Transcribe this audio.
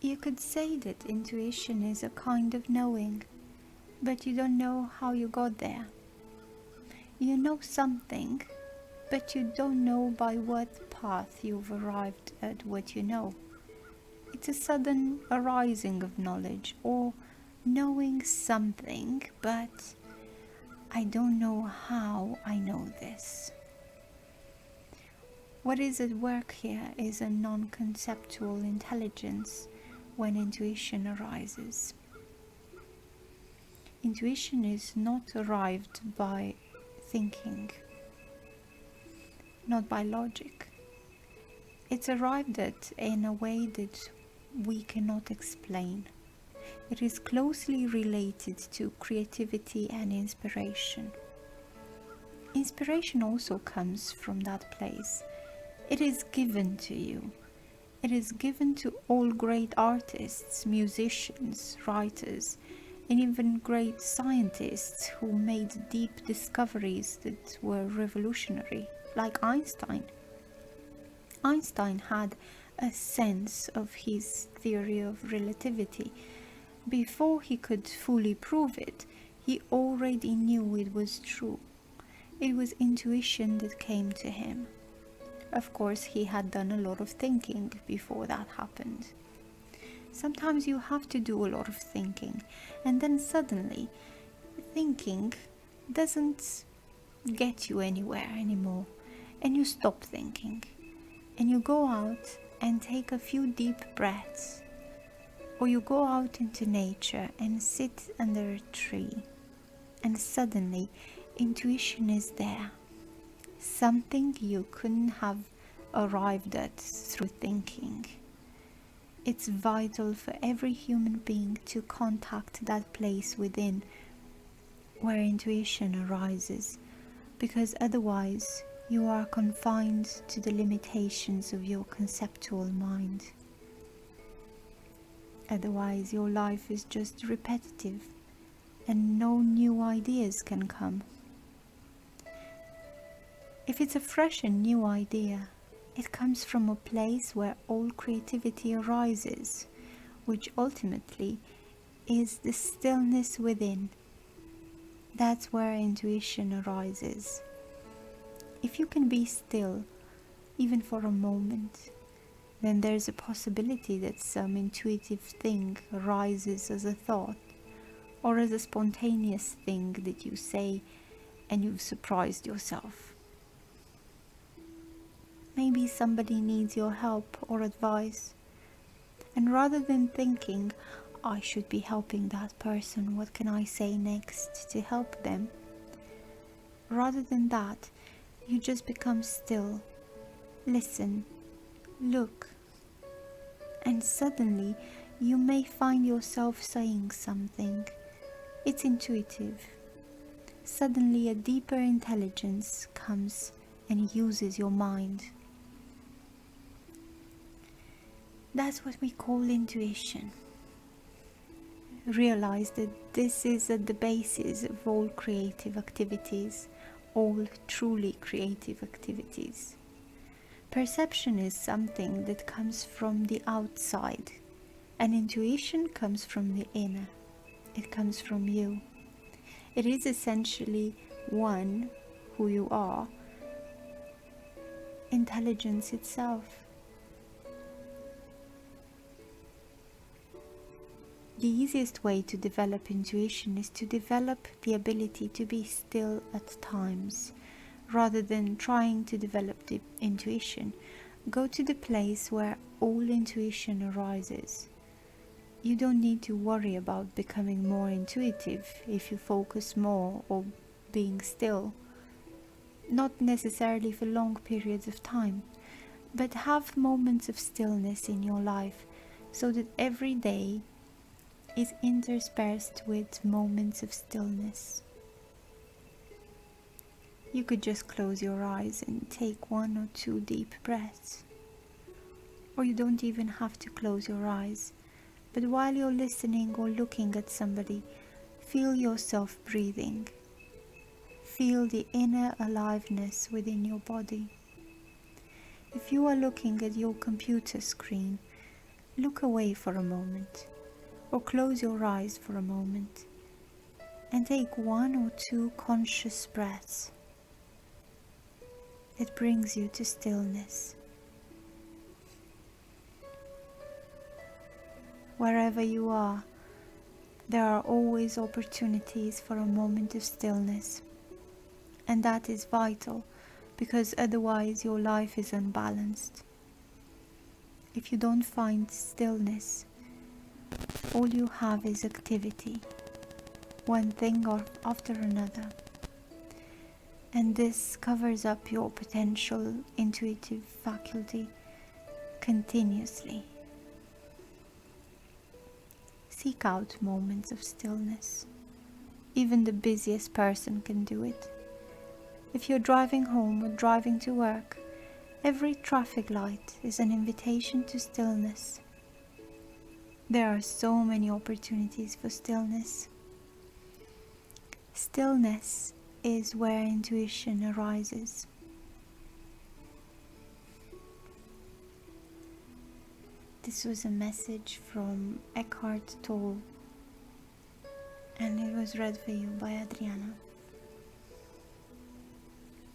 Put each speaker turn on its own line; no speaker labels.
You could say that intuition is a kind of knowing, but you don't know how you got there. You know something, but you don't know by what path you've arrived at what you know. It's a sudden arising of knowledge, or knowing something, but I don't know how I know this. What is at work here is a non-conceptual intelligence when intuition arises. Intuition is not arrived by thinking, not by logic. It's arrived at in a way that we cannot explain. It is closely related to creativity and inspiration. Inspiration also comes from that place. It is given to you. It is given to all great artists, musicians, writers, and even great scientists who made deep discoveries that were revolutionary, like Einstein. Einstein had a sense of his theory of relativity. Before he could fully prove it, he already knew it was true. It was intuition that came to him. Of course, he had done a lot of thinking before that happened. Sometimes you have to do a lot of thinking, and then suddenly, thinking doesn't get you anywhere anymore, and you stop thinking, and you go out and take a few deep breaths, or you go out into nature and sit under a tree, and suddenly intuition is there. Something you couldn't have arrived at through thinking. It's vital for every human being to contact that place within where intuition arises, because otherwise you are confined to the limitations of your conceptual mind. Otherwise your life is just repetitive and no new ideas can come. If it's a fresh and new idea, it comes from a place where all creativity arises, which ultimately is the stillness within. That's where intuition arises. If you can be still, even for a moment, then there's a possibility that some intuitive thing arises as a thought, or as a spontaneous thing that you say and you've surprised yourself. Maybe somebody needs your help or advice, and rather than thinking, I should be helping that person, what can I say next to help them? Rather than that, you just become still, listen, look, and suddenly you may find yourself saying something. It's intuitive. Suddenly a deeper intelligence comes and uses your mind. That's what we call intuition. Realize that this is at the basis of all creative activities, all truly creative activities. Perception is something that comes from the outside, and intuition comes from the inner. It comes from you. It is essentially one, who you are, intelligence itself. The easiest way to develop intuition is to develop the ability to be still at times. Rather than trying to develop the intuition, go to the place where all intuition arises. You don't need to worry about becoming more intuitive if you focus more or being still. Not necessarily for long periods of time, but have moments of stillness in your life so that every day is interspersed with moments of stillness. You could just close your eyes and take 1 or 2 deep breaths. Or you don't even have to close your eyes, but while you're listening or looking at somebody, feel yourself breathing. Feel the inner aliveness within your body. If you are looking at your computer screen, look away for a moment, or close your eyes for a moment, and take 1 or 2 conscious breaths. It brings you to stillness. Wherever you are, there are always opportunities for a moment of stillness, and that is vital, because otherwise your life is unbalanced. If you don't find stillness, all you have is activity, one thing after another, and this covers up your potential intuitive faculty continuously. Seek out moments of stillness. Even the busiest person can do it. If you're driving home or driving to work, every traffic light is an invitation to stillness. There are so many opportunities for stillness. Stillness is where intuition arises. This was a message from Eckhart Tolle, and it was read for you by Adriana.